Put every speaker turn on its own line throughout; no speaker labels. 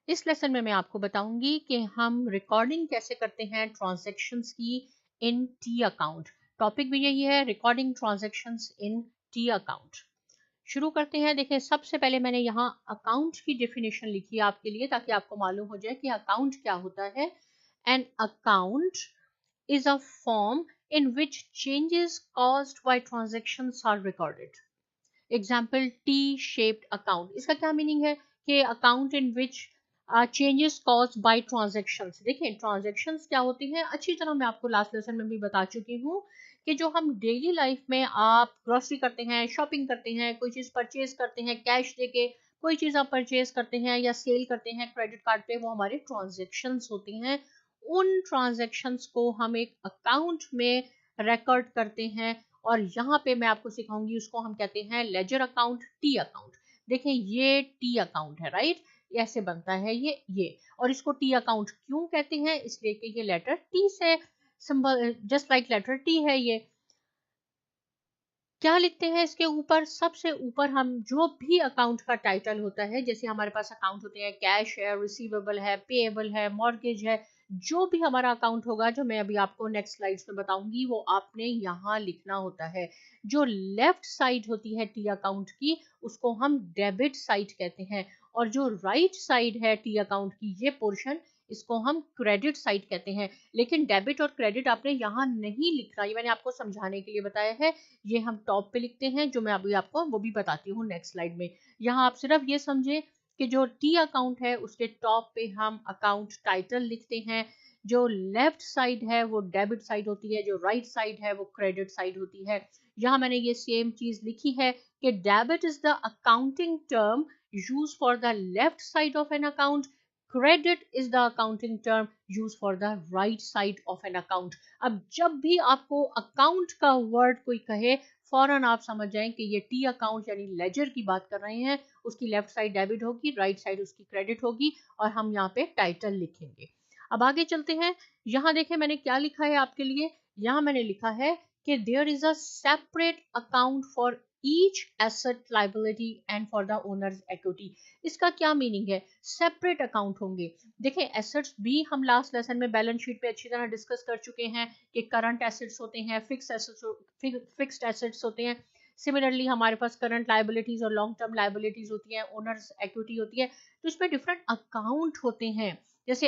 इस लेसन में मैं आपको बताऊंगी कि हम रिकॉर्डिंग कैसे करते हैं ट्रांजैक्शंस की इन टी अकाउंट। टॉपिक भी यही है, रिकॉर्डिंग ट्रांजैक्शंस इन टी अकाउंट। शुरू करते हैं। देखिए, सबसे पहले मैंने यहाँ अकाउंट की डेफिनेशन लिखी है आपके लिए, ताकि आपको मालूम हो जाए कि अकाउंट क्या होता है। An account is a form in which changes caused by transactions are recorded. Example, T-shaped account. इसका क्या मीनिंग है कि account in which changes caused by transactions. देखिए, transactions क्या होती हैं अच्छी तरह मैं आपको लास्ट लेसन में भी बता चुकी हूँ कि जो हम डेली लाइफ में आप ग्रोसरी करते हैं, शॉपिंग करते हैं, कोई चीज़ परचेज करते हैं कैश देके, कोई चीज़ आप परचेज करते हैं या सेल करते हैं क्रेडिट कार्ड पे, वो हमारे ट्रांजेक्शन्स होती हैं। उन ट्रांजेक्शन्स को हम एक अकाउंट में रिकॉर्ड करते हैं और यहाँ पे मैं आपको सिखाऊंगी, उसको हम कहते हैं लेजर अकाउंट, टी अकाउंट। देखें, ये टी अकाउंट है, राइट? ऐसे बनता है ये और इसको टी अकाउंट क्यों कहते हैं? इसलिए कि ये लेटर टी से symbol, just like letter T है। ये क्या लिखते हैं इसके ऊपर? सबसे ऊपर हम जो भी अकाउंट का टाइटल होता है, जैसे हमारे पास अकाउंट होते हैं, कैश है, रिसीवेबल है, पेएबल है, मॉर्गेज है, जो भी हमारा अकाउंट होगा, जो मैं अभी आपको नेक्स्ट स्लाइड्स में बताऊंगी, वो आपने यहाँ लिखना होता है। जो लेफ्ट साइड होती है टी अकाउंट की, उसको हम डेबिट साइड कहते हैं, और जो राइट साइड है टी अकाउंट की, ये पोर्शन, इसको हम क्रेडिट साइड कहते हैं। लेकिन डेबिट और क्रेडिट आपने यहाँ नहीं लिखना, ये मैंने आपको समझाने के लिए बताया है। ये हम टॉप पे लिखते हैं, जो मैं अभी आपको वो भी बताती हूँ नेक्स्ट स्लाइड में। यहाँ आप सिर्फ ये समझे कि जो टी अकाउंट है उसके टॉप पे हम अकाउंट टाइटल लिखते हैं। जो लेफ्ट साइड है वो डेबिट साइड होती है, जो राइट साइड है वो क्रेडिट साइड होती है। यहाँ मैंने ये सेम चीज लिखी है कि debit is the accounting term use for the left side of an account, credit is the accounting term use for the right side of an account. अब जब भी आपको अकाउंट का वर्ड कोई कहे, फौरन आप समझ जाएं कि ये टी अकाउंट यानी लेजर की बात कर रहे हैं। उसकी लेफ्ट साइड डेबिट होगी, राइट साइड उसकी क्रेडिट होगी, और हम यहाँ पे टाइटल लिखेंगे। अब आगे चलते हैं। यहाँ देखें मैंने क्या लिखा है आपके लिए। यहाँ मैंने लिखा है कि there is a separate account for each asset liability and for the owner's equity. इसका क्या मीनिंग है? सेपरेट अकाउंट होंगे। देखें, एसेट्स भी हम लास्ट लेसन में बैलेंस शीट पे अच्छी तरह डिस्कस कर चुके हैं कि करंट एसेट्स होते हैं, फिक्स्ड एसेट्स होते हैं। सिमिलरली हमारे पास करंट लाइबिलिटीज और लॉन्ग टर्म लाइबिलिटीज होती हैं, ओनर्स इक्विटी होती है। तो इसमें डिफरेंट अकाउंट होते हैं। जैसे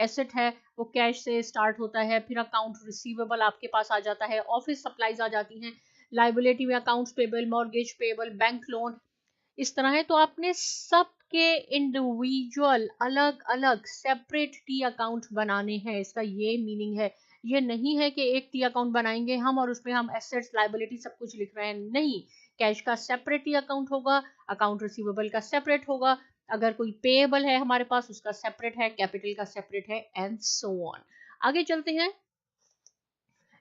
एसेट है वो कैश से स्टार्ट होता है, फिर अकाउंट रिसीवेबल आपके पास आ जाता है, ऑफिस सप्लाईज आ जाती हैं, लाइबिलिटी में accounts payable, mortgage payable, bank loan, इस तरह है। तो आपने सबके इंडिविजुअल अलग अलग सेपरेट टी अकाउंट बनाने हैं, इसका ये मीनिंग है। ये नहीं है कि एक टी अकाउंट बनाएंगे हम और उसमें हम एसेट्स लाइबिलिटी सब कुछ लिख रहे हैं, नहीं। कैश का सेपरेट टी अकाउंट होगा, अकाउंट रिसीवेबल का सेपरेट होगा, अगर कोई पेएबल है हमारे पास उसका सेपरेट है, कैपिटल का सेपरेट है, एंड सो ऑन। आगे चलते हैं।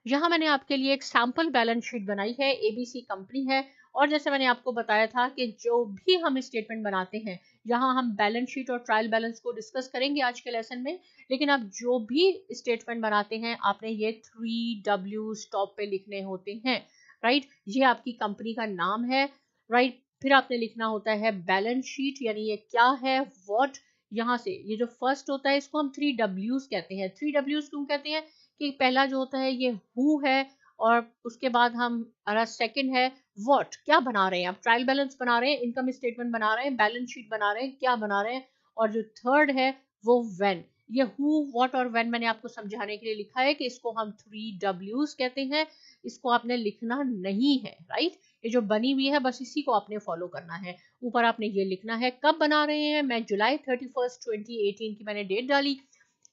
यहाँ मैंने आपके लिए एक सैंपल बैलेंस शीट बनाई है, एबीसी कंपनी है। और जैसे मैंने आपको बताया था कि जो भी हम स्टेटमेंट बनाते हैं, यहाँ हम बैलेंस शीट और ट्रायल बैलेंस को डिस्कस करेंगे आज के लेसन में। लेकिन आप जो भी स्टेटमेंट बनाते हैं, आपने ये 3W टॉप पे लिखने होते हैं, राइट? ये आपकी कंपनी का नाम है, राइट? फिर आपने लिखना होता है बैलेंस शीट, यानी ये क्या है, व्हाट। यहाँ से ये जो फर्स्ट होता है इसको हम 3Ws कहते हैं। 3Ws क्यों कहते हैं? कि पहला जो होता है ये हु है, और उसके बाद हमारा सेकंड है व्हाट, क्या बना रहे हैं आप? ट्रायल बैलेंस बना रहे हैं, इनकम स्टेटमेंट बना रहे हैं, बैलेंस शीट बना रहे हैं, क्या बना रहे हैं? और जो थर्ड है वो व्हेन। ये हु, व्हाट और व्हेन मैंने आपको समझाने के लिए लिखा है कि इसको हम 3Ws कहते हैं। इसको आपने लिखना नहीं है, राइट? ये जो बनी हुई है बस इसी को आपने फॉलो करना है। ऊपर आपने ये लिखना है कब बना रहे हैं। मैं जुलाई 31 2018 की मैंने डेट डाली।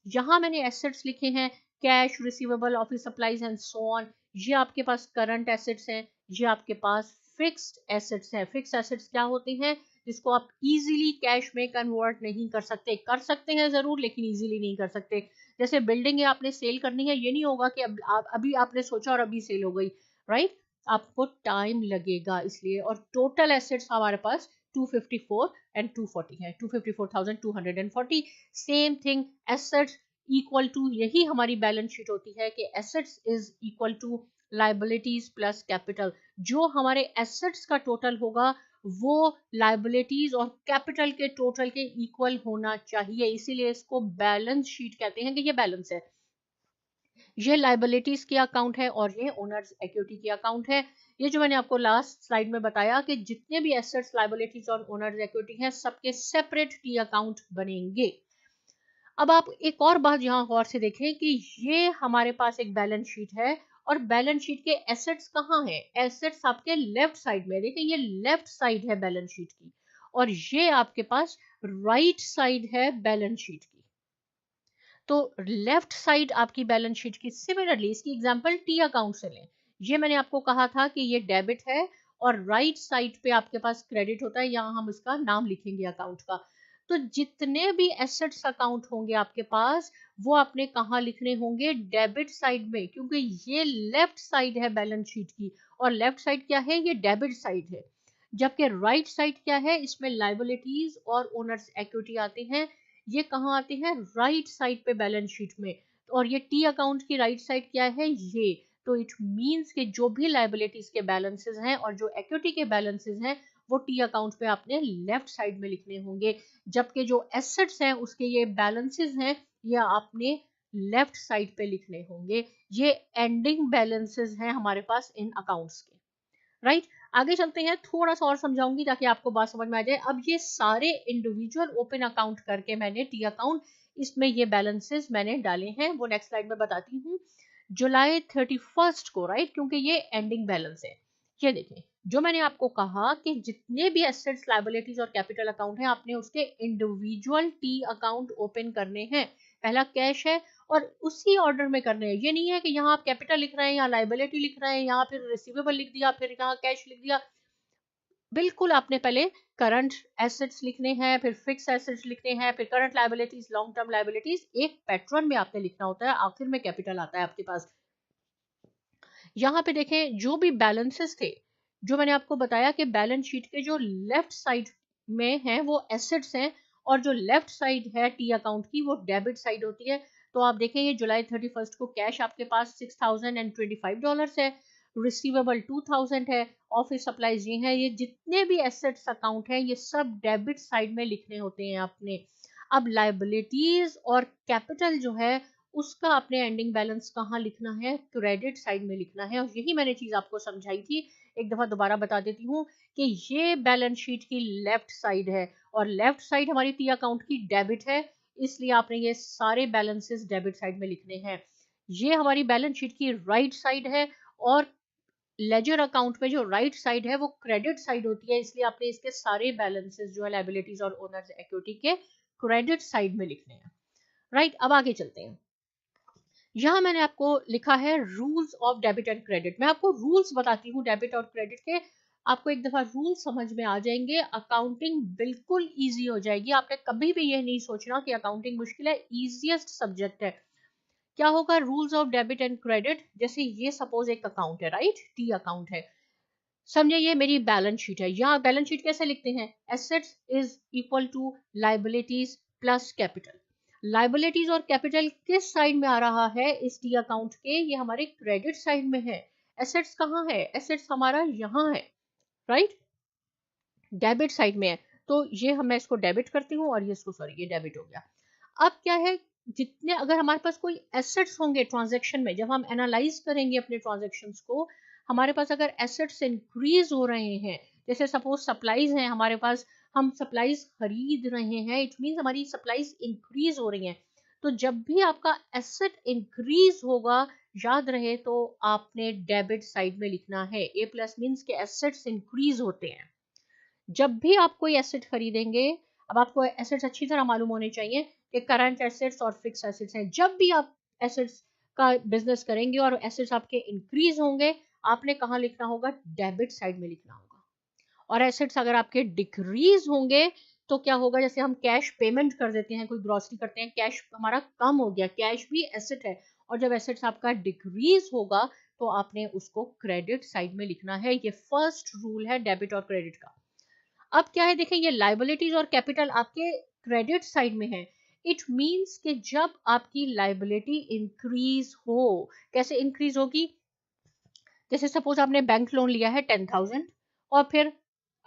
यहाँ मैंने एसेट्स लिखे हैं, cash, receivable, office supplies and so on. ये आपके पास करंट एसेट्स हैं, ये आपके पास फिक्स्ड एसेट्स हैं। फिक्स्ड एसेट्स क्या होते हैं? जिसको आप इजीली कैश में कन्वर्ट नहीं कर सकते, कर सकते हैं जरूर लेकिन इजीली नहीं कर सकते। जैसे बिल्डिंग है, आपने सेल करनी है, ये नहीं होगा कि अभी आपने सोचा और अभी सेल हो गई, राइट? आपको टाइम लगेगा इसलिए। और टोटल एसेट्स हमारे पास 254 एंड 240 है, 254,240। Same thing, assets equal to, यही हमारी बैलेंस शीट होती है कि assets is equal to liabilities plus capital. जो हमारे एसेट्स का टोटल होगा वो लायबिलिटीज और कैपिटल के टोटल के इक्वल होना चाहिए, इसीलिए इसको बैलेंस शीट कहते हैं कि ये बैलेंस है। ये लायबिलिटीज की अकाउंट है और ये ओनर्स इक्विटी की अकाउंट है। ये जो मैंने आपको लास्ट स्लाइड में बताया कि जितने भी एसेट्स, लायबिलिटीज और ओनर्स इक्विटी हैं, सबके सेपरेट टी अकाउंट बनेंगे। अब आप एक और बात यहाँ गौर से देखें कि ये हमारे पास एक बैलेंस शीट है और बैलेंस शीट के एसेट्स कहाँ हैं? एसेट्स आपके लेफ्ट साइड में, देखिए ये लेफ्ट साइड है बैलेंस शीट की और ये आपके पास राइट साइड है बैलेंस शीट की। तो लेफ्ट साइड आपकी बैलेंस शीट की, सिमिलरली इसकी एग्जांपल टी अकाउंट से लें। ये मैंने आपको कहा था कि ये डेबिट है और राइट साइड पे आपके पास क्रेडिट होता है, यहाँ हम इसका नाम लिखेंगे अकाउंट का। तो जितने भी एसेट्स अकाउंट होंगे आपके पास, वो आपने कहाँ लिखने होंगे? डेबिट साइड में, क्योंकि ये लेफ्ट साइड है बैलेंस शीट की और लेफ्ट साइड क्या है? ये डेबिट साइड है। जबकि राइट साइड क्या है? इसमें लायबिलिटीज और ओनर्स इक्विटी आते हैं। ये कहाँ आते हैं? राइट साइड पे बैलेंस शीट में। और ये टी अकाउंट की राइट साइड क्या है? ये। तो इट मींस कि जो भी लायबिलिटीज के बैलेंसेस हैं और जो इक्विटी के बैलेंसेस हैं, वो टी अकाउंट पे आपने लेफ्ट साइड में लिखने होंगे, जबकि जो एसेट्स हैं उसके ये बैलेंसेस हैं, ये आपने लेफ्ट साइड पे लिखने होंगे। ये एंडिंग बैलेंसेस हैं हमारे पास इन अकाउंट्स के, राइट। आगे चलते हैं, थोड़ा सा और समझाऊंगी ताकि आपको बात समझ में आ जाए। अब ये सारे इंडिविजुअल ओपन अकाउंट करके मैंने टी अकाउंट, इसमें ये बैलेंसेस मैंने डाले हैं, वो नेक्स्ट स्लाइड में बताती हूँ। जुलाई 31 को, राइट, क्योंकि ये एंडिंग बैलेंस है। ये देखें, जो मैंने आपको कहा कि जितने भी एसेट्स, लायबिलिटीज और कैपिटल अकाउंट हैं, आपने उसके इंडिविजुअल टी अकाउंट ओपन करने हैं। पहला कैश है और उसी ऑर्डर में करने हैं। ये नहीं है कि यहाँ आप कैपिटल लिख रहे हैं, यहाँ लायबिलिटी लिख रहे हैं, यहाँ फिर रिसीवेबल लिख दिया, फिर यहाँ कैश लिख दिया। बिल्कुल आपने पहले करंट एसेट्स लिखने हैं, फिर फिक्स एसेट्स लिखने हैं, फिर current liabilities, long term liabilities, एक पैटर्न में आपने लिखना होता है। आखिर में कैपिटल आता है आपके पास। यहाँ पे देखें, जो भी बैलेंसेस थे, जो मैंने आपको बताया कि बैलेंस शीट के जो लेफ्ट साइड में है वो एसेट्स हैं और जो लेफ्ट साइड है टी अकाउंट की, वो डेबिट साइड होती है। तो आप देखें, ये जुलाई 31 को कैश आपके पास $6,025 है, रिसीवेबल 2000 है, ऑफिस सप्लाईज ये है। ये जितने भी एसेट्स अकाउंट है, ये सब डेबिट साइड में लिखने होते हैं आपने। अब लायबिलिटीज और कैपिटल जो है, उसका आपने एंडिंग बैलेंस कहाँ लिखना है? क्रेडिट साइड में लिखना है। और यही मैंने चीज आपको समझाई थी, एक दफा दोबारा बता देती हूँ कि ये बैलेंस शीट की लेफ्ट साइड है और लेफ्ट साइड हमारी टी अकाउंट की डेबिट है, इसलिए आपने ये सारे बैलेंसेस डेबिट साइड में लिखने हैं। ये हमारी बैलेंस शीट की राइट साइड है और लेजर अकाउंट में जो राइट साइड है वो क्रेडिट साइड होती है, इसलिए आपने इसके सारे बैलेंसेस जो है लायबिलिटीज और ओनर्स इक्विटी के क्रेडिट साइड में लिखने हैं, राइट। अब आगे चलते हैं। यहाँ मैंने आपको लिखा है rules of debit and credit. मैं आपको रूल्स बताती हूँ डेबिट और क्रेडिट के, आपको एक दफा रूल समझ में आ जाएंगे, अकाउंटिंग बिल्कुल इजी हो जाएगी। आपने कभी भी ये नहीं सोचना कि अकाउंटिंग मुश्किल है, इजीएस्ट सब्जेक्ट है। क्या होगा rules of debit and credit? जैसे ये सपोज एक अकाउंट है, राइट, टी अकाउंट है, समझे ये मेरी बैलेंस शीट है। यहाँ बैलेंस शीट कैसे लिखते हैं? Assets is equal to liabilities plus capital. Liabilities और कैपिटल किस साइड में आ रहा है इस टी अकाउंट के? ये हमारे क्रेडिट साइड में है। एसेट्स कहाँ है? एसेट्स हमारा यहाँ है, राइट, डेबिट साइड में है। तो ये मैं इसको डेबिट करती हूँ और ये इसको, सॉरी, ये डेबिट हो गया। अब क्या है, जितने अगर हमारे पास कोई एसेट्स होंगे ट्रांजैक्शन में, जब हम एनालाइज करेंगे अपने ट्रांजैक्शंस को, हमारे पास अगर एसेट्स इंक्रीज हो रहे हैं, जैसे सपोज सप्लाईज हैं हमारे पास, हम सप्लाईज खरीद रहे हैं, इट मींस हमारी सप्लाईज इंक्रीज हो रही हैं। तो जब भी आपका एसेट इंक्रीज होगा, याद रहे तो आपने डेबिट साइड में लिखना है। ए प्लस मीन्स के एसेट्स इंक्रीज होते हैं। जब भी आप कोई एसेट खरीदेंगे, अब आपको एसेट्स अच्छी तरह मालूम होने चाहिए कि करंट एसेट्स और फिक्स एसेट्स हैं। जब भी आप एसेट्स का बिजनेस करेंगे और एसेट्स आपके इंक्रीज होंगे, आपने कहाँ लिखना होगा? डेबिट साइड में लिखना होगा। और एसेट्स अगर आपके डिक्रीज होंगे तो क्या होगा? जैसे हम कैश पेमेंट कर देते हैं, कोई ग्रोसरी करते हैं, कैश हमारा कम हो गया, कैश भी एसेट है, और जब एसेट्स आपका डिक्रीज होगा तो आपने उसको क्रेडिट साइड में लिखना है। ये फर्स्ट रूल है डेबिट और क्रेडिट का। अब क्या है, देखें, ये लायबिलिटीज और कैपिटल आपके क्रेडिट साइड में है। इट मींस कि जब आपकी लायबिलिटी इंक्रीज हो, कैसे इंक्रीज होगी? जैसे सपोज आपने बैंक लोन लिया है 10,000 और फिर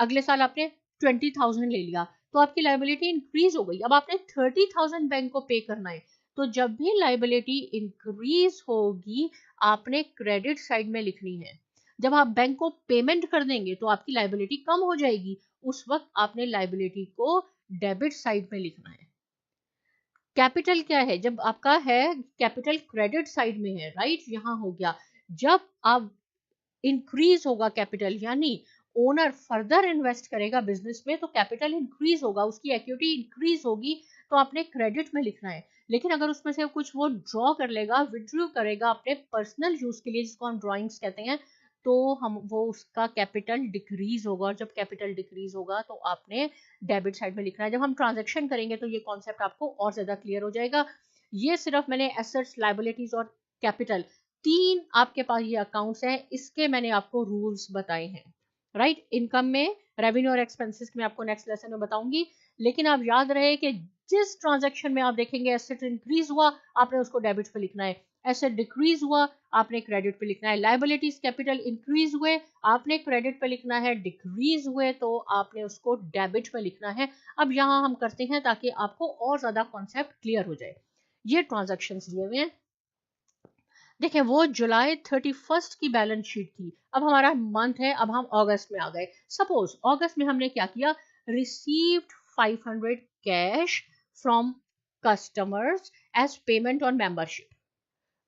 अगले साल आपने 20,000 ले लिया, तो आपकी लाइबिलिटी इंक्रीज हो गई। अब आपने 30,000 बैंक को पे करना है, तो जब भी लाइबिलिटी इंक्रीज होगी आपने क्रेडिट साइड में लिखनी है। जब आप बैंक को पेमेंट कर देंगे तो आपकी लाइबिलिटी कम हो जाएगी, उस वक्त आपने लाइबिलिटी को डेबिट साइड में लिखना है। कैपिटल क्या है? जब आपका है कैपिटल क्रेडिट साइड में है, राइट, यहां हो गया। जब आप इंक्रीज होगा कैपिटल, यानी ओनर फर्दर इन्वेस्ट करेगा बिजनेस में, तो कैपिटल इंक्रीज होगा, उसकी इक्विटी इंक्रीज होगी, तो आपने क्रेडिट में लिखना है। लेकिन अगर उसमें से कुछ वो ड्रॉ कर लेगा, विड्रॉ करेगा अपने पर्सनल यूज के लिए, जिसको हम ड्रॉइंग्स कहते हैं, तो हम वो उसका कैपिटल डिक्रीज होगा, और जब कैपिटल डिक्रीज होगा तो आपने डेबिट साइड में लिखना है। जब हम ट्रांजेक्शन करेंगे तो ये कॉन्सेप्ट आपको और ज्यादा क्लियर हो जाएगा। ये सिर्फ मैंने एसेट्स, लायबिलिटीज और कैपिटल, तीन आपके पास ये अकाउंट्स हैं, इसके मैंने आपको रूल्स बताए हैं, राइट। इनकम में, रेवेन्यू और एक्सपेंसेस में आपको नेक्स्ट लेसन में बताऊंगी। लेकिन आप याद रहे कि जिस ट्रांजैक्शन में आप देखेंगे एसेट इंक्रीज हुआ, आपने उसको डेबिट पे लिखना है, एसेट डिक्रीज हुआ आपने क्रेडिट पे लिखना है, लायबिलिटीज कैपिटल इंक्रीज हुए आपने क्रेडिट पे लिखना है, डिक्रीज हुए तो आपने उसको डेबिट पे लिखना है। अब यहाँ हम करते हैं ताकि आपको और ज्यादा कॉन्सेप्ट क्लियर हो जाए। ये ट्रांजैक्शंस दिए हुए हैं, देखें वो जुलाई 31 की बैलेंस शीट थी, अब हमारा मंथ है, अब हम अगस्त में आ गए। सपोज अगस्त में हमने क्या किया, received 500 cash from customers as payment on membership,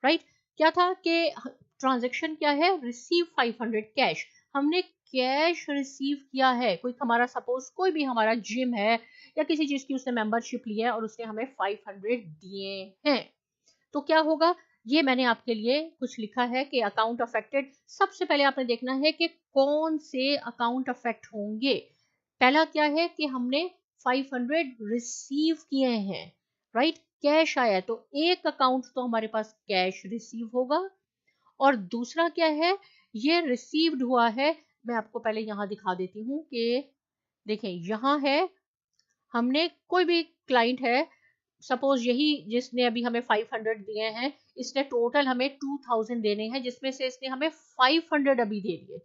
right. क्या था कि ट्रांजैक्शन क्या है, रिसीव 500 कैश, हमने कैश रिसीव किया है। कोई हमारा, सपोज कोई भी हमारा जिम है या किसी चीज की उसने मेंबरशिप ली है और उसने हमें 500 दिए हैं, तो क्या होगा, ये मैंने आपके लिए कुछ लिखा है कि अकाउंट अफेक्टेड। सबसे पहले आपने देखना है कि कौन से अकाउंट अफेक्ट होंगे। पहला क्या है कि हमने 500 रिसीव किए हैं, राइट, कैश आया, तो एक अकाउंट तो हमारे पास कैश रिसीव होगा। और दूसरा क्या है, ये रिसीव्ड हुआ है, मैं आपको पहले यहां दिखा देती हूं कि देखें यहां है, हमने कोई भी क्लाइंट है, सपोज यही जिसने अभी हमें 500 दिए हैं, इसने टोटल हमें 2000 देने हैं, जिसमें से इसने हमें 500 अभी दे दिए,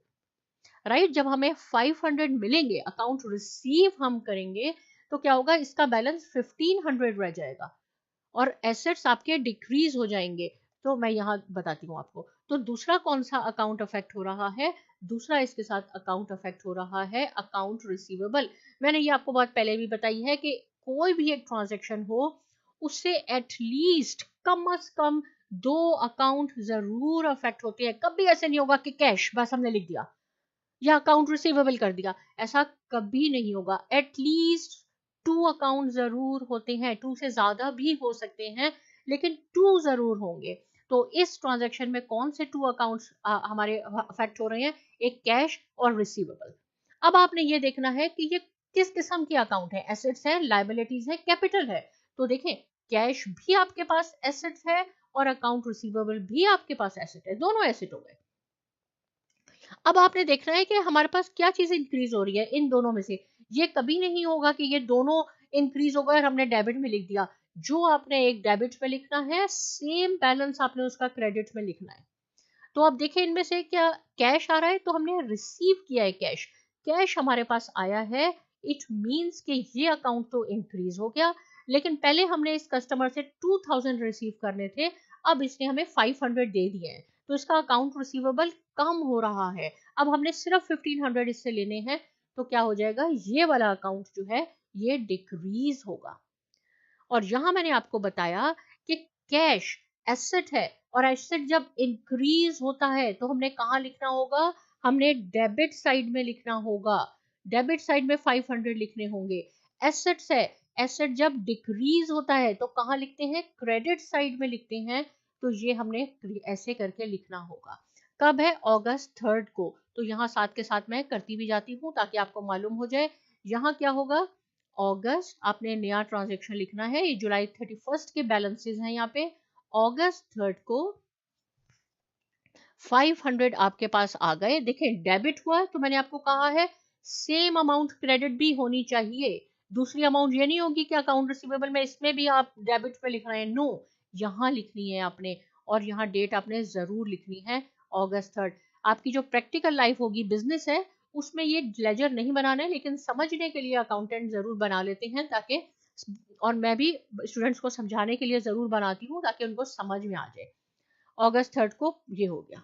राइट। जब हमें 500 मिलेंगे, अकाउंट रिसीव हम करेंगे, तो क्या होगा, इसका बैलेंस 1500 रह जाएगा और एसेट्स आपके डिक्रीज हो जाएंगे। तो मैं यहाँ बताती हूँ आपको। तो दूसरा कौन सा अकाउंट अफेक्ट हो रहा है, दूसरा इसके साथ अकाउंट अफेक्ट हो रहा है अकाउंट रिसीवेबल। मैंने ये आपको बात पहले भी बताई है कि कोई भी एक ट्रांजेक्शन हो, उससे एटलीस्ट कम अज कम 2 अकाउंट जरूर अफेक्ट होते हैं। कभी ऐसे नहीं होगा कि कैश बस हमने लिख दिया या अकाउंट रिसीवेबल कर दिया, ऐसा कभी नहीं होगा। एटलीस्ट 2 अकाउंट जरूर होते हैं, 2 से ज्यादा भी हो सकते हैं, लेकिन 2 जरूर होंगे। तो इस ट्रांजैक्शन में कौन से 2 अकाउंट्स हमारे अफेक्ट हो रहे हैं, एक कैश और रिसीवेबल। अब आपने ये देखना है कि ये किस किस्म के अकाउंट है, एसेट्स है, लायबिलिटीज है, कैपिटल है। तो देखें कैश भी आपके पास एसेट्स है और अकाउंट रिसीवेबल भी आपके पास एसेट है, दोनों एसेट हो गए। अब आपने देखना है कि हमारे पास क्या चीज इंक्रीज हो रही है इन दोनों में से। ये कभी नहीं होगा कि ये दोनों इंक्रीज हो गए और हमने डेबिट में लिख दिया। जो आपने एक डेबिट में लिखना है, सेम बैलेंस आपने उसका क्रेडिट में लिखना है। तो अब देखें इनमें से क्या कैश आ रहा है, तो हमने रिसीव किया है कैश, कैश हमारे पास आया है, इट मींस कि ये अकाउंट तो इंक्रीज हो गया। लेकिन पहले हमने इस कस्टमर से 2000 रिसीव करने थे, अब इसने हमें 500 दे दिए हैं, तो इसका अकाउंट रिसीवेबल कम हो रहा है। अब हमने सिर्फ 1500 इससे लेने हैं, तो क्या हो जाएगा, ये वाला अकाउंट जो है ये डिक्रीज होगा। और यहां मैंने आपको बताया कि कैश एसेट है, और एसेट जब इंक्रीज होता है तो हमने कहाँ लिखना होगा, हमने डेबिट साइड में लिखना होगा, डेबिट साइड में 500 लिखने होंगे। एसेट्स है, एसेट जब डिक्रीज होता है तो कहाँ लिखते हैं, क्रेडिट साइड में लिखते हैं, तो ये हमने ऐसे करके लिखना होगा। कब है, अगस्त 3 को, तो यहाँ साथ के साथ मैं करती भी जाती हूँ ताकि आपको मालूम हो जाए। यहाँ क्या होगा, अगस्त आपने नया ट्रांजेक्शन लिखना है, ये जुलाई 31 के बैलेंसेस हैं यहाँ पे। अगस्त 3 को 500 आपके पास आ गए, देखें डेबिट हुआ, तो मैंने आपको कहा है सेम अमाउंट क्रेडिट भी होनी चाहिए। दूसरी अमाउंट ये नहीं होगी कि अकाउंट रिसीवेबल में इसमें भी आप डेबिट पे लिख रहे हैं, नो, यहाँ लिखनी है आपने, और यहाँ डेट आपने जरूर लिखनी है अगस्त 3। आपकी जो प्रैक्टिकल लाइफ होगी, बिजनेस है, उसमें ये लेजर नहीं बनाना है, लेकिन समझने के लिए अकाउंटेंट जरूर बना लेते हैं, ताकि, और मैं भी स्टूडेंट्स को समझाने के लिए जरूर बनाती हूँ ताकि उनको समझ में आ जाए। अगस्त 3 को ये हो गया,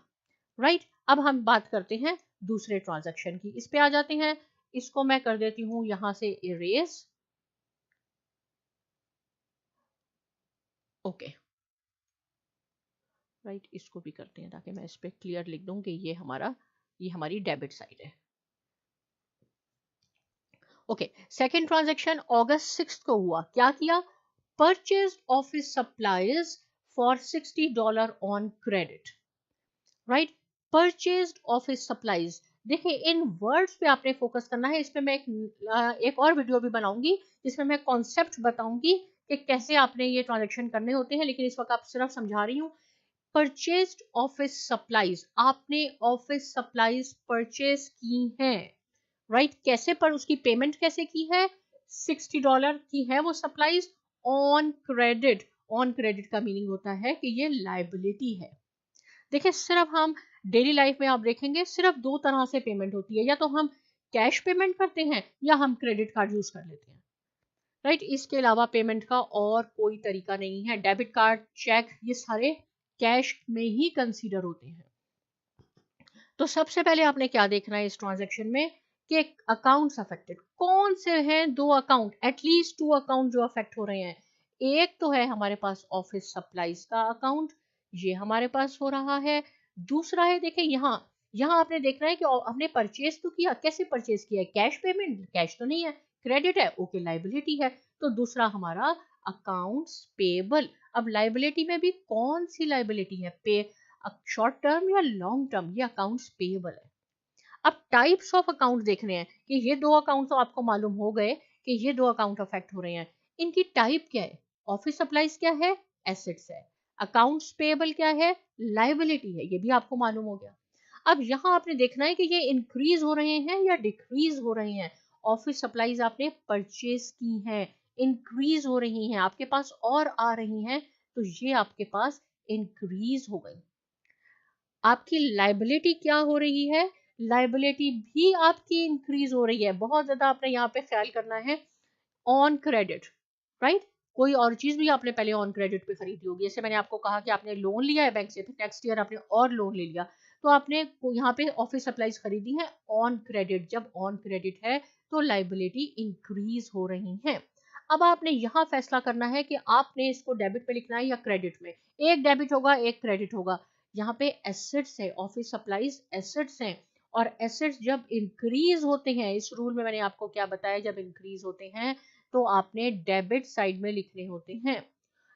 राइट। अब हम बात करते हैं दूसरे ट्रांजैक्शन की, इस पे आ जाते हैं। इसको मैं कर देती हूँ यहां से इरेज, ओके, राइट। इसको भी करते हैं ताकि मैं इस पे क्लियर लिख दूं कि ये हमारी डेबिट साइड है। ओके, सेकेंड ट्रांजैक्शन अगस्त 6 को हुआ। क्या किया? Purchase office supplies for $60 on credit, right. Purchase office supplies, देखिए इन वर्ड्स पे आपने फोकस करना है। इसमें मैं एक और वीडियो भी बनाऊंगी जिसमें मैं कॉन्सेप्ट बताऊंगी कि कैसे आपने ये ट्रांजैक्शन करने होते हैं, लेकिन इस वक्त आप सिर्फ समझा रही हूँ। परचेज्ड ऑफिस सप्लाईज, आपने ऑफिस सप्लाईज परचेज की हैं, राइट। कैसे? पर उसकी पेमेंट कैसे की है? $60 की है वो supplies on credit. On credit का मीनिंग होता है कि ये लाइबिलिटी है। देखिए सिर्फ हम डेली लाइफ में आप देखेंगे सिर्फ दो तरह से पेमेंट होती है, या तो हम कैश पेमेंट करते हैं या हम क्रेडिट कार्ड यूज कर लेते हैं, राइट। इसके अलावा पेमेंट का और कोई तरीका नहीं है। डेबिट कार्ड, चेक, ये सारे कैश में ही कंसीडर होते हैं। तो सबसे पहले आपने क्या देखना है इस ट्रांजैक्शन में कि अकाउंट्स अफेक्टेड कौन से हैं। दो अकाउंट, एटलीस्ट 2 अकाउंट जो अफेक्ट हो रहे हैं। एक तो है हमारे पास ऑफिस सप्लाईज का अकाउंट, ये हमारे पास हो रहा है। दूसरा है, देखिए यहाँ यहाँ आपने देखना है कि हमने परचेज तो किया, कैसे परचेज किया है? कैश पेमेंट, कैश तो नहीं है, क्रेडिट है, ओके, लाइबिलिटी है। तो दूसरा हमारा अकाउंट्स पेबल। अब लाइबिलिटी में भी कौन सी लाइबिलिटी है? पे शॉर्ट टर्म या लॉन्ग टर्म, ये अकाउंट्स पेबल है। अब टाइप्स ऑफ अकाउंट देखने हैं कि ये दो अकाउंट तो आपको मालूम हो गए कि ये दो अकाउंट अफेक्ट हो रहे हैं। इनकी टाइप क्या है? ऑफिस सप्लाईज क्या है? एसेट्स है। अकाउंट्स पेबल क्या है? लाइबिलिटी है, ये भी आपको मालूम हो गया। अब यहाँ आपने देखना है कि ये इंक्रीज हो रहे हैं या डिक्रीज हो रहे हैं। ऑफिस सप्लाईज आपने परचेज की हैं, इंक्रीज हो रही हैं, आपके पास और आ रही हैं, तो ये आपके पास इंक्रीज हो गई। आपकी लाइबिलिटी क्या हो रही है? लाइबिलिटी भी आपकी इंक्रीज हो रही है। बहुत ज्यादा आपने यहाँ पे ख्याल करना है। On credit, right. कोई और चीज भी आपने पहले ऑन क्रेडिट पे खरीदी होगी। जैसे मैंने आपको कहा कि आपने लोन लिया है बैंक से, फिर नेक्स्ट ईयर आपने और लोन ले लिया, तो आपने यहाँ पे ऑफिस सप्लाईज खरीदी है ऑन क्रेडिट। जब ऑन क्रेडिट है तो लाइबिलिटी इंक्रीज हो रही है। अब आपने यहाँ फैसला करना है कि आपने इसको डेबिट में लिखना है या क्रेडिट में। एक डेबिट होगा, एक क्रेडिट होगा। यहाँ पे एसेट्स है, ऑफिस सप्लाईज एसेट्स हैं, और एसेट्स जब इंक्रीज होते हैं, इस रूल में मैंने आपको क्या बताया, जब इंक्रीज होते हैं तो आपने डेबिट साइड में लिखने होते हैं।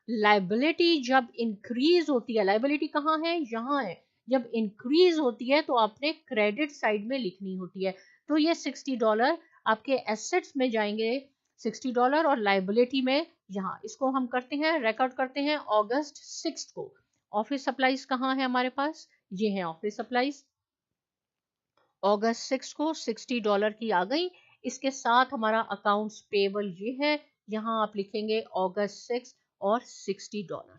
लाइबिलिटी जब इंक्रीज होती है, लाइबिलिटी कहाँ है? यहाँ है। जब इंक्रीज होती है तो आपने क्रेडिट साइड में लिखनी होती है। तो ये $60 आपके एसेट्स में जाएंगे, $60, और लाइबिलिटी में यहाँ। इसको हम करते हैं, रिकॉर्ड करते हैं अगस्त 6 को। ऑफिस सप्लाईज कहाँ है हमारे पास? ये है ऑफिस सप्लाईज। अगस्त 6 को $60 की आ गई। इसके साथ हमारा अकाउंट्स पेबल ये है, यहाँ आप लिखेंगे अगस्त 6 और $60,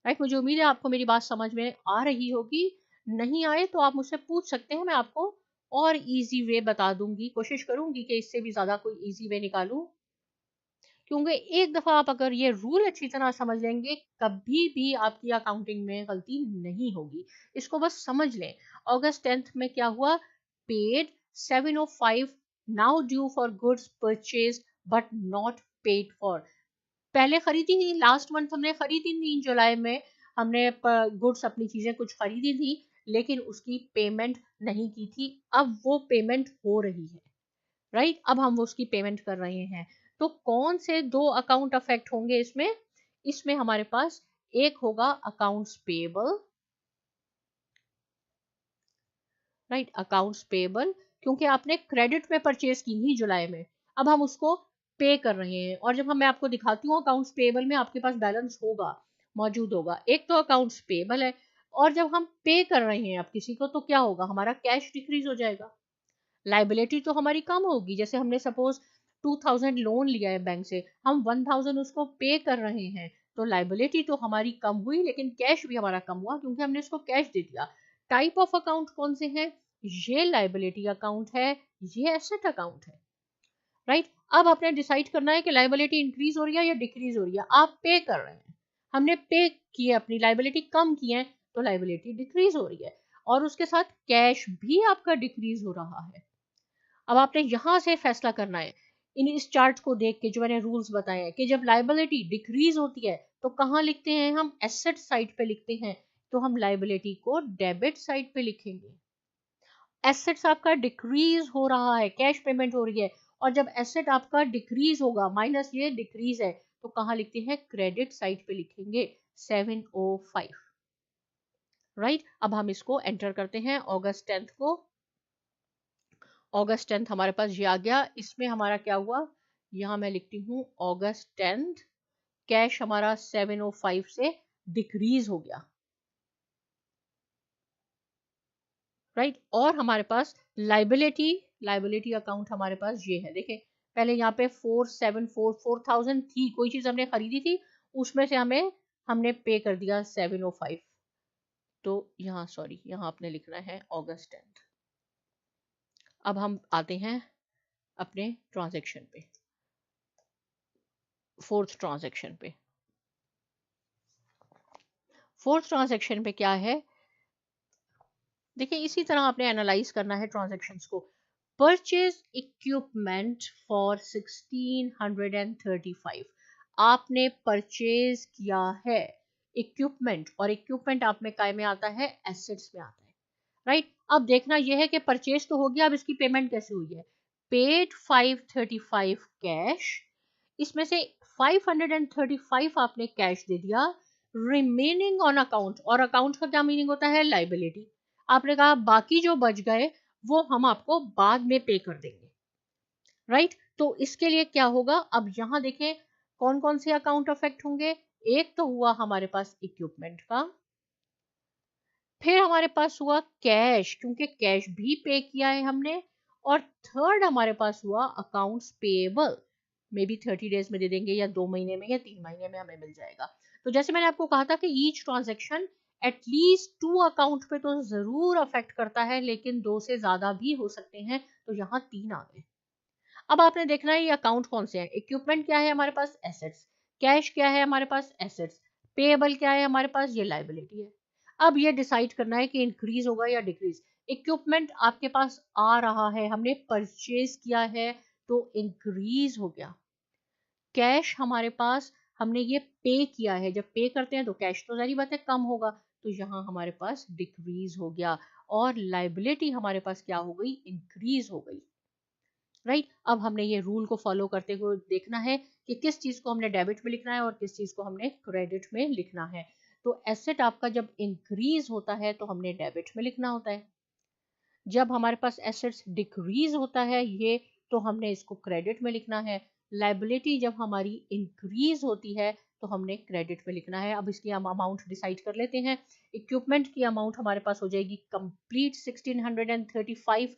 राइट। मुझे उम्मीद है आपको मेरी बात समझ में आ रही होगी। नहीं आए तो आप मुझसे पूछ सकते हैं, मैं आपको और इजी वे बता दूंगी। कोशिश करूंगी कि इससे भी ज्यादा कोई इजी वे निकालूं, क्योंकि एक दफा आप अगर ये रूल अच्छी तरह समझ लेंगे, कभी भी आपकी अकाउंटिंग में गलती नहीं होगी। इसको बस समझ लें। अगस्त 10 में क्या हुआ? Paid 705 now due for goods purchase but not paid for. पहले खरीदी थी, लास्ट मंथ हमने खरीदी थी, जुलाई में हमने गुड्स, अपनी चीजें कुछ खरीदी थी, लेकिन उसकी पेमेंट नहीं की थी। अब वो पेमेंट हो रही है, राइट। अब हम उसकी पेमेंट कर रहे हैं। तो कौन से दो अकाउंट अफेक्ट होंगे इसमें? इसमें हमारे पास एक होगा accounts payable, right, accounts payable, क्योंकि आपने क्रेडिट में परचेज की ही जुलाई में, अब हम उसको पे कर रहे हैं। और जब मैं आपको दिखाती हूँ अकाउंट्स पेबल में आपके पास बैलेंस होगा, मौजूद होगा। एक तो अकाउंट्स पेबल है, और जब हम पे कर रहे हैं अब किसी को, तो क्या होगा? हमारा कैश डिक्रीज हो जाएगा, लाइबिलिटी तो हमारी कम होगी। जैसे हमने सपोज 2000 लोन लिया है बैंक से, हम 1000 उसको पे कर रहे हैं, तो लाइबिलिटी तो हमारी कम हुई, लेकिन कैश भी हमारा कम हुआ क्योंकि हमने उसको कैश दे दिया। टाइप ऑफ अकाउंट कौन से हैं? ये लाइबिलिटी अकाउंट है, ये एसेट अकाउंट है, राइट। अब आपने डिसाइड करना है कि लायबिलिटी इंक्रीज हो रही है या डिक्रीज हो रही है। आप पे कर रहे हैं, हमने पे किए, अपनी लायबिलिटी कम की है, तो लायबिलिटी डिक्रीज हो रही है, और उसके साथ कैश भी आपका डिक्रीज हो रहा है। अब आपने यहां से फैसला करना है इस चार्ट को देख के, जो मैंने रूल्स बताए हैं, कि जब लायबिलिटी डिक्रीज होती है तो कहाँ लिखते हैं हम? एसेट साइड पे लिखते हैं, तो हम लायबिलिटी को डेबिट साइड पे लिखेंगे। एसेट्स आपका डिक्रीज हो रहा है, कैश पेमेंट हो रही है, और जब एसेट आपका डिक्रीज होगा, माइनस ये डिक्रीज है, तो कहाँ लिखते हैं? क्रेडिट साइड पे लिखेंगे 705, राइट। अब हम इसको एंटर करते हैं अगस्त 10 को। अगस्त 10 हमारे पास ये आ गया। इसमें हमारा क्या हुआ, यहाँ मैं लिखती हूँ अगस्त 10, कैश हमारा 705 से डिक्रीज हो गया, राइट। और हमारे पास लाइबिलिटी अकाउंट हमारे पास ये है, देखिए पहले यहाँ पे 4744,000 थी, कोई चीज हमने खरीदी थी, उसमें से हमने पे कर दिया 705, तो यहाँ सॉरी यहाँ आपने लिखना है अगस्त 10। अब हम आते हैं अपने ट्रांजैक्शन पे, फोर्थ ट्रांजैक्शन पे। फोर्थ ट्रांजैक्शन पे क्या है, देखिए इसी तरह आपने एनालाइज करना है ट्रांजैक्शंस को। परचेज इक्विपमेंट फॉर 1635, आपने परचेज किया है इक्विपमेंट, और इक्विपमेंट आप में काय में आता है? एसेट्स में आता है, राइट। अब देखना यह है कि परचेज तो हो गया, अब इसकी पेमेंट कैसे हुई है? पेड 535 कैश, इसमें से 535 आपने कैश दे दिया, रिमेनिंग ऑन अकाउंट, और अकाउंट का क्या मीनिंग होता है? लाइबिलिटी। आपने कहा बाकी जो बच गए वो हम आपको बाद में पे कर देंगे, राइट। तो इसके लिए क्या होगा, अब यहां देखें कौन कौन से अकाउंट अफेक्ट होंगे। एक तो हुआ हमारे पास इक्विपमेंट का, फिर हमारे पास हुआ कैश, क्योंकि कैश भी पे किया है हमने, और थर्ड हमारे पास हुआ accounts payable, may be 30 days में दे देंगे, या 2 महीने में, या 3 महीने में हमें मिल जाएगा। तो जैसे मैंने आपको कहा था कि ईच ट्रांजेक्शन एटलीस्ट 2 अकाउंट पे तो जरूर अफेक्ट करता है, लेकिन 2 से ज्यादा भी हो सकते हैं, तो यहाँ 3 आ गए। अब आपने देखना है ये अकाउंट कौन से हैं। इक्विपमेंट क्या है हमारे पास? एसेट्स। कैश क्या है हमारे पास? एसेट्स। पेएबल क्या है हमारे पास? ये लायबिलिटी है। अब ये डिसाइड करना है कि इंक्रीज होगा या डिक्रीज। इक्विपमेंट आपके पास आ रहा है, हमने परचेज किया है, तो इंक्रीज हो गया। कैश हमारे पास, हमने ये पे किया है, जब पे करते हैं तो कैश तो जारी बात है कम होगा, तो यहाँ हमारे पास डिक्रीज हो गया, और लायबिलिटी हमारे पास क्या हो गई? इंक्रीज हो गई, राइट। अब हमने ये रूल को फॉलो करते हुए देखना है कि किस चीज को हमने डेबिट में लिखना है और किस चीज को हमने क्रेडिट में लिखना है। तो एसेट आपका जब इंक्रीज होता है तो हमने डेबिट में लिखना होता है, जब हमारे पास एसेट्स डिक्रीज होता है ये, तो हमने इसको क्रेडिट में लिखना है। लायबिलिटी जब हमारी इंक्रीज होती है तो हमने क्रेडिट में लिखना है। अब इसकी हम अमाउंट डिसाइड कर लेते हैं। इक्विपमेंट की अमाउंट हमारे पास हो जाएगी कंप्लीट 1635,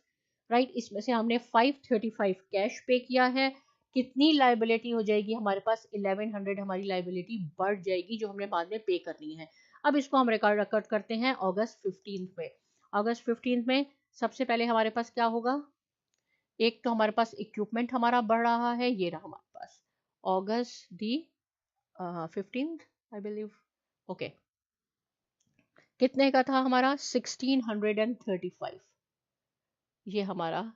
राइट। इसमें से हमने 535 कैश पे किया है, कितनी लायबिलिटी हो जाएगी हमारे पास? 1100 हमारी लायबिलिटी बढ़ जाएगी, जो हमने बाद में पे करनी है। अब इसको हम रिकॉर्ड करते हैं अगस्त 15 में। अगस्त 15 में सबसे पहले हमारे पास क्या होगा? एक तो हमारे पास इक्विपमेंट हमारा बढ़ रहा है, ये रहा हमारे पास अगस्त दी 15 आई बिलीव, ओके। कितने का था हमारा? 1635, ये हमारा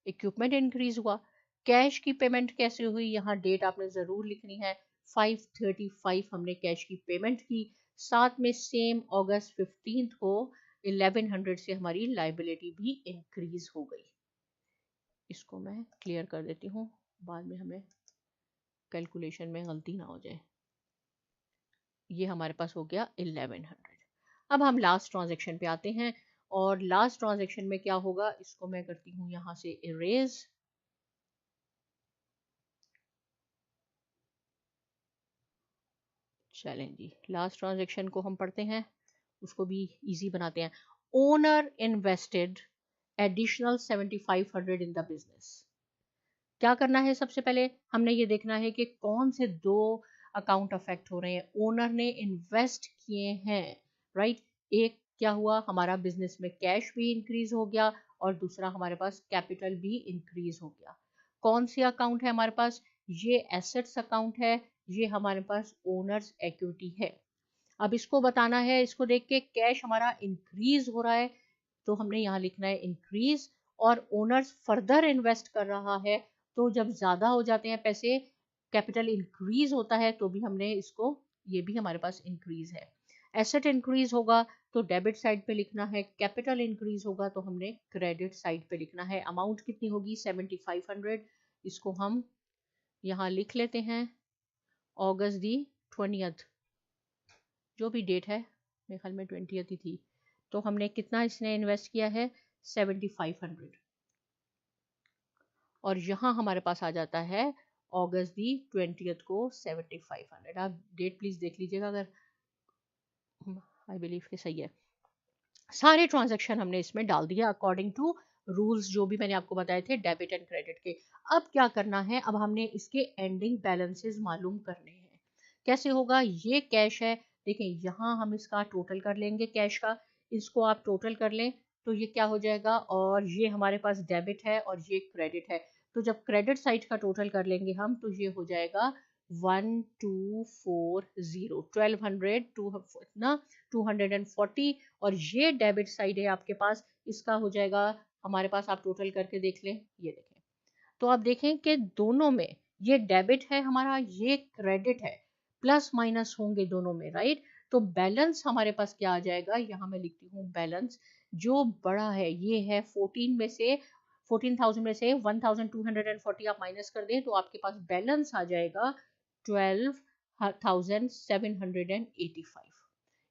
इक्विपमेंट इंक्रीज हुआ। कैश की पेमेंट कैसे हुई? यहाँ डेट आपने जरूर लिखनी है। 535 हमने कैश की पेमेंट की, साथ में सेम अगस्त 15 को 1100 से हमारी लायबिलिटी भी इंक्रीज हो गई। इसको मैं क्लियर कर देती हूँ, बाद में हमें कैलकुलेशन में गलती ना हो जाए। ये हमारे पास हो गया 1100। अब हम लास्ट ट्रांजेक्शन पे आते हैं, और लास्ट ट्रांजेक्शन में क्या होगा, इसको मैं करती हूँ यहाँ से इरेज। चलें जी, लास्ट ट्रांजेक्शन को हम पढ़ते हैं, उसको भी इजी बनाते हैं। Owner invested additional 7500 in the business. क्या करना है? सबसे पहले हमने ये देखना है कि कौन से 2 अकाउंट अफेक्ट हो रहे हैं। ओनर ने इन्वेस्ट किए हैं, राइट। एक क्या हुआ, हमारा बिजनेस में कैश भी इंक्रीज हो गया, और दूसरा हमारे पास कैपिटल भी इंक्रीज हो गया। कौन सी अकाउंट है हमारे पास? ये एसेट्स अकाउंट है, ये हमारे पास ओनर्स इक्विटी है। अब इसको बताना है, इसको देख के कैश हमारा इंक्रीज हो रहा है तो हमने यहाँ लिखना है इंक्रीज, और ओनर्स फर्दर इन्वेस्ट कर रहा है, तो जब ज्यादा हो जाते हैं पैसे, कैपिटल इंक्रीज होता है, तो भी हमने इसको, ये भी हमारे पास इंक्रीज है। एसेट इंक्रीज होगा तो डेबिट साइड पे लिखना है, कैपिटल इंक्रीज होगा तो हमने क्रेडिट साइड पे लिखना है। अमाउंट कितनी होगी? 7500। इसको हम यहाँ लिख लेते हैं, अगस्त दी 20th, जो भी डेट है, मेरे ख्याल में 20th ही थी, तो हमने कितना इसने इन्वेस्ट किया है? 7500। और यहाँ हमारे पास आ जाता है अगस्त दी 20th को 7500। आप डेट प्लीज देख लीजिएगा, अगर आई बिलीव कि सही है। सारे ट्रांजैक्शन हमने इसमें डाल दिया अकॉर्डिंग टू रूल्स जो भी मैंने आपको बताए थे डेबिट एंड क्रेडिट के। अब क्या करना है? अब हमने इसके एंडिंग बैलेंसेस मालूम करने हैं। कैसे होगा? ये कैश है, देखिए यहाँ हम इसका टोटल कर लेंगे कैश का, इसको आप टोटल कर लें तो ये क्या हो जाएगा, और ये हमारे पास डेबिट है और ये क्रेडिट है, तो जब क्रेडिट साइड का टोटल कर लेंगे हम तो ये हो जाएगा 1240, 1200 ना 240, और ये डेबिट साइड है आपके पास, इसका हो जाएगा हमारे पास, आप टोटल करके देख लें, ये देखें तो आप देखें कि दोनों में ये डेबिट है हमारा, ये क्रेडिट है, प्लस माइनस होंगे दोनों में, राइट। तो बैलेंस हमारे पास क्या आ जाएगा? यहाँ मैं लिखती हूँ बैलेंस, जो बड़ा है ये है 14,000 में से 1240 आप माइनस कर दें तो आपके पास बैलेंस आ जाएगा 12,785।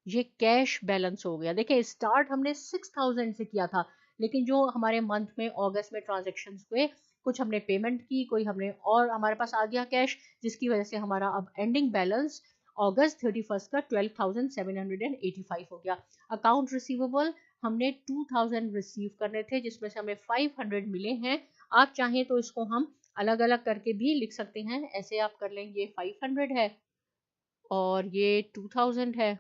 ये कैश बैलेंस हो गया। देखिए स्टार्ट हमने 6,000 से किया था, लेकिन जो हमारे मंथ में अगस्त में ट्रांजेक्शन हुए, कुछ हमने पेमेंट की, कोई हमने, और हमारे पास आ गया कैश, जिसकी वजह से हमारा अब एंडिंग बैलेंस अगस्त 31 का 12,785 हो गया। अकाउंट रिसीवेबल हमने 2,000 रिसीव करने थे, जिसमें से हमें 500 मिले हैं। आप चाहें तो इसको हम अलग अलग करके भी लिख सकते हैं, ऐसे आप कर लें, ये 500 है और ये 2,000 है,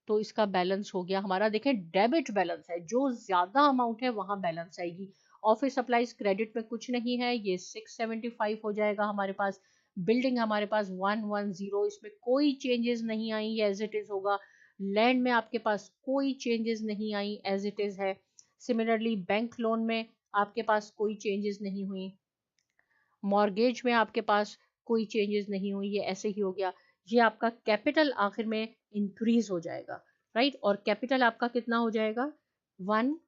तो इसका बैलेंस हो गया हमारा। देखें डेबिट बैलेंस है, जो ज्यादा अमाउंट है वहां बैलेंस आएगी। ऑफिस सप्लाईज क्रेडिट में कुछ नहीं है, ये 675 हो जाएगा हमारे पास। बिल्डिंग हमारे पास 110, इसमें कोई चेंजेस नहीं आई, एज इट इज होगा। लैंड में आपके पास कोई चेंजेस नहीं आई, एज इट इज है। सिमिलरली बैंक लोन में आपके पास कोई चेंजेस नहीं हुई, मॉर्गेज में आपके पास कोई चेंजेस नहीं हुई, ये ऐसे ही हो गया। ये आपका कैपिटल आखिर में इंक्रीज हो जाएगा, राइट। और कैपिटल आपका कितना हो जाएगा? 1,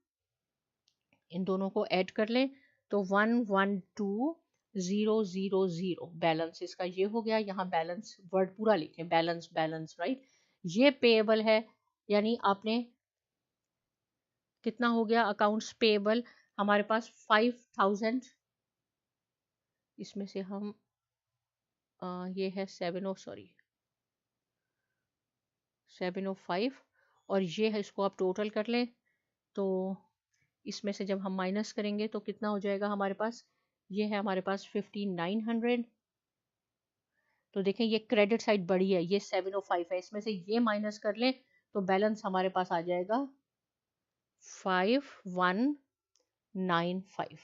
इन दोनों को ऐड कर लें तो 112,000 बैलेंस इसका ये हो गया। यहाँ बैलेंस वर्ड पूरा लिखें, बैलेंस बैलेंस, राइट। ये पेएबल है, यानी आपने कितना हो गया अकाउंट्स पेएबल हमारे पास 5,000, इसमें से हम ये है 705, और ये है, इसको आप टोटल कर लें तो इसमें से जब हम माइनस करेंगे तो कितना हो जाएगा हमारे पास? ये है हमारे पास 5,900। तो देखें ये क्रेडिट साइड बड़ी है, ये 705 है, इसमें से ये माइनस कर लें तो बैलेंस हमारे पास आ जाएगा 5,195।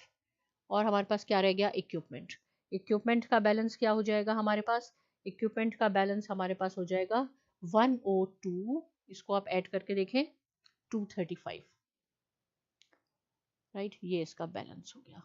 और हमारे पास क्या रह गया? इक्विपमेंट। इक्विपमेंट का बैलेंस क्या हो जाएगा हमारे पास? इक्विपमेंट का बैलेंस हमारे पास हो जाएगा 102, इसको आप ऐड करके देखें 235, राइट। ये इसका बैलेंस हो गया।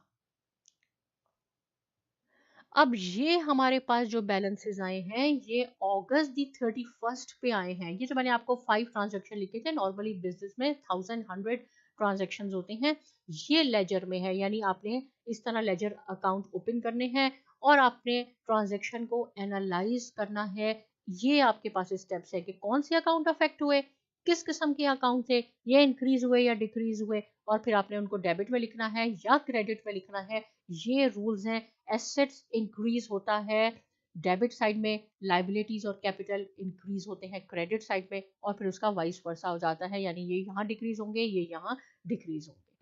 अब ये हमारे पास जो बैलेंसेस आए हैं ये अगस्त दी 31 पे आए हैं। ये जो मैंने आपको 5 ट्रांजैक्शन लिखे थे, नॉर्मली बिजनेस में 1,100 ट्रांजैक्शंस होते हैं, ये लेजर में है, यानी आपने इस तरह लेजर अकाउंट ओपन करने हैं और आपने ट्रांजैक्शन को एनालाइज करना है। ये आपके पास स्टेप्स है कि कौन से अकाउंट अफेक्ट हुए, किस किस्म के अकाउंट थे, ये इंक्रीज हुए या डिक्रीज हुए, और फिर आपने उनको डेबिट में लिखना है या क्रेडिट में लिखना है। ये रूल्स हैं। एसेट्स इंक्रीज होता है डेबिट साइड में, लाइबिलिटीज और कैपिटल इंक्रीज होते हैं क्रेडिट साइड में, और फिर उसका वाइस वर्सा हो जाता है, यानी ये यहाँ डिक्रीज होंगे, ये यहाँ डिक्रीज होंगे।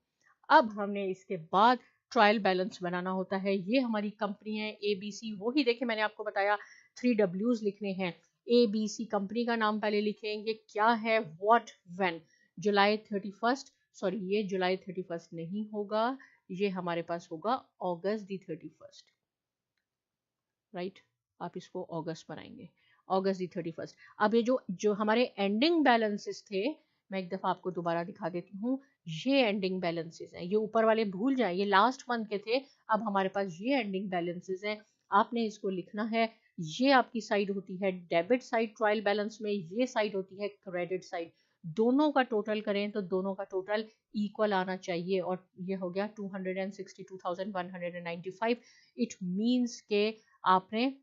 अब हमने इसके बाद ट्रायल बैलेंस बनाना होता है। ये हमारी कंपनी है ABC, वही देखिए मैंने आपको बताया 3 W's लिखने हैं। ABC कंपनी का नाम पहले लिखें, ये क्या है, व्हाट, व्हेन, जुलाई 31 सॉरी, ये जुलाई 31 नहीं होगा, ये हमारे पास होगा अगस्त दी 31, राइट। आप इसको अगस्त बनाएंगे, अगस्त दी 31। अब ये जो हमारे एंडिंग बैलेंसेस थे, मैं एक दफा आपको दोबारा दिखा देती हूँ। ये एंडिंग बैलेंसेस हैं, ये ऊपर वाले भूल जाए, ये लास्ट मंथ के थे। अब हमारे पास ये एंडिंग बैलेंसेस हैं, आपने इसको लिखना है। ये आपकी साइड होती है डेबिट साइड ट्रायल बैलेंस में, ये साइड होती है क्रेडिट साइड। दोनों का टोटल करें तो दोनों का टोटल इक्वल आना चाहिए, और ये हो गया 262,195। इट मीन्स के आपने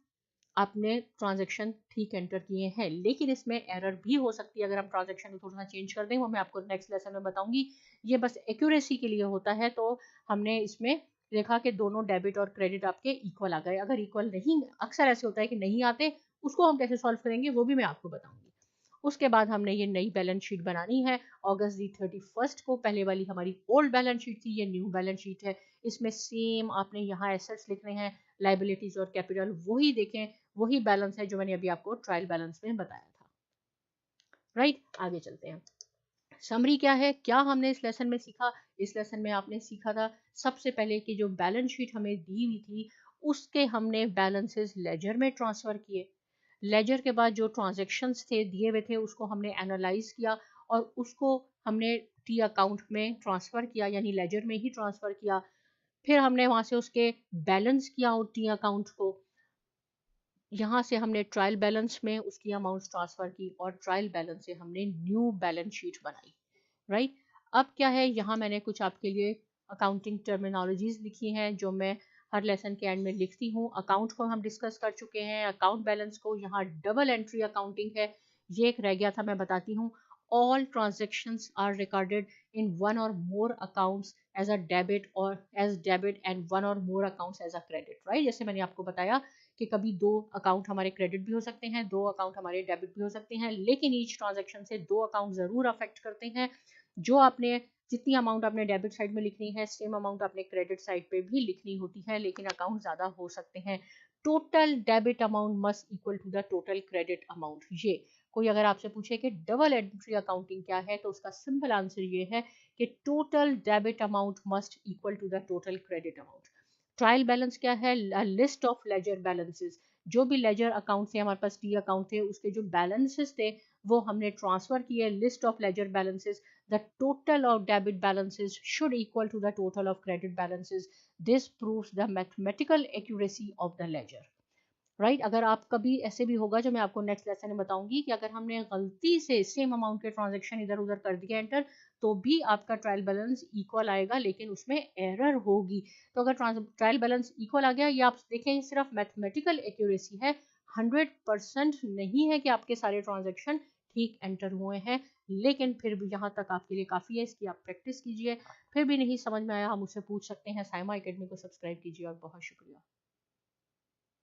आपने ट्रांजैक्शन ठीक एंटर किए हैं। लेकिन इसमें एरर भी हो सकती है अगर हम ट्रांजैक्शन को थोड़ा सा चेंज कर दें, वो मैं आपको नेक्स्ट लेसन में बताऊंगी। ये बस एक्यूरेसी के लिए होता है। तो हमने इसमें देखा कि दोनों डेबिट और क्रेडिट आपके इक्वल आ गए। अगर इक्वल नहीं, अक्सर ऐसे होता है कि नहीं आते, उसको हम कैसे सॉल्व करेंगे वो भी मैं आपको बताऊंगी। उसके बाद हमने ये नई बैलेंस शीट बनानी है अगस्त दी 31 को। पहले वाली हमारी ओल्ड बैलेंस शीट थी, ये न्यू बैलेंस शीट है। इसमें सेम आपने यहाँ एसेट्स लिखने हैं, लाइबिलिटीज और कैपिटल वही देखें, वही बैलेंस है जो मैंने अभी आपको ट्रायल बैलेंस में बताया था, राइट। आगे चलते हैं। समरी क्या है, क्या हमने इस लेसन में सीखा? इस लेसन में आपने सीखा था सबसे पहले कि जो बैलेंस शीट हमें दी हुई थी, उसके हमने बैलेंसेस लेजर में ट्रांसफर किए। लेजर के बाद जो ट्रांजैक्शंस थे दिए हुए थे, उसको हमने एनालाइज किया और उसको हमने टी अकाउंट में ट्रांसफर किया, यानी लेजर में ही ट्रांसफर किया। फिर हमने वहां से उसके बैलेंस किया और टी अकाउंट को, यहाँ से हमने ट्रायल बैलेंस में उसकी अमाउंट ट्रांसफर की और ट्रायल बैलेंस से हमने न्यू बैलेंस शीट बनाई, राइट। अब क्या है, यहाँ मैंने कुछ आपके लिए अकाउंटिंग टर्मिनोलॉजीज लिखी हैं जो मैं हर लेसन के एंड में लिखती हूँ। अकाउंट को हम डिस्कस कर चुके हैं, अकाउंट बैलेंस को, यहाँ डबल एंट्री अकाउंटिंग है, ये एक रह गया था, मैं बताती हूँ। All transactions are recorded in one or more accounts as a debit or as debit and one or more accounts as a credit, right. जैसे मैंने आपको बताया कि कभी दो अकाउंट हमारे क्रेडिट भी हो सकते हैं, दो अकाउंट हमारे डेबिट भी हो सकते हैं, लेकिन ईच ट्रांजैक्शन से दो अकाउंट जरूर अफेक्ट करते हैं। जो आपने जितनी अमाउंट आपने डेबिट साइड में लिखनी है, सेम अमाउंट आपने क्रेडिट साइड पे भी लिखनी होती है, लेकिन अकाउंट ज्यादा हो सकते हैं। Total debit amount must equal to the total credit amount. ये कोई अगर आपसे पूछे कि डबल एंट्री अकाउंटिंग क्या है, तो उसका सिंपल आंसर ये है कि total debit amount must equal to the total credit amount. Trial balance क्या है? List of ledger balances. जो भी लेजर अकाउंट थे हमारे पास, टी अकाउंट थे, उसके जो बैलेंसेस थे वो हमने ट्रांसफर किए। List of ledger balances, the total of debit balances should equal to the total of credit balances. This proves the mathematical accuracy of the ledger, right. अगर आप कभी ऐसे भी होगा, जो मैं आपको नेक्स्ट लेसन में बताऊंगी, कि अगर हमने गलती से सेम अमाउंट के ट्रांजैक्शन इधर उधर कर दिया एंटर, तो भी आपका ट्रायल बैलेंस इक्वल आएगा, लेकिन उसमें एरर होगी। तो अगर ट्रायल बैलेंस इक्वल आ गया, ये आप देखें, ये सिर्फ मैथमेटिकल एक्यूरेसी है, 100% नहीं है कि आपके सारे ट्रांजेक्शन ठीक एंटर हुए हैं। लेकिन फिर भी यहाँ तक आपके लिए काफ़ी है, इसकी आप प्रैक्टिस कीजिए। फिर भी नहीं समझ में आया, हम मुझसे पूछ सकते हैं। साइमा एकेडमी को सब्सक्राइब कीजिए और बहुत शुक्रिया।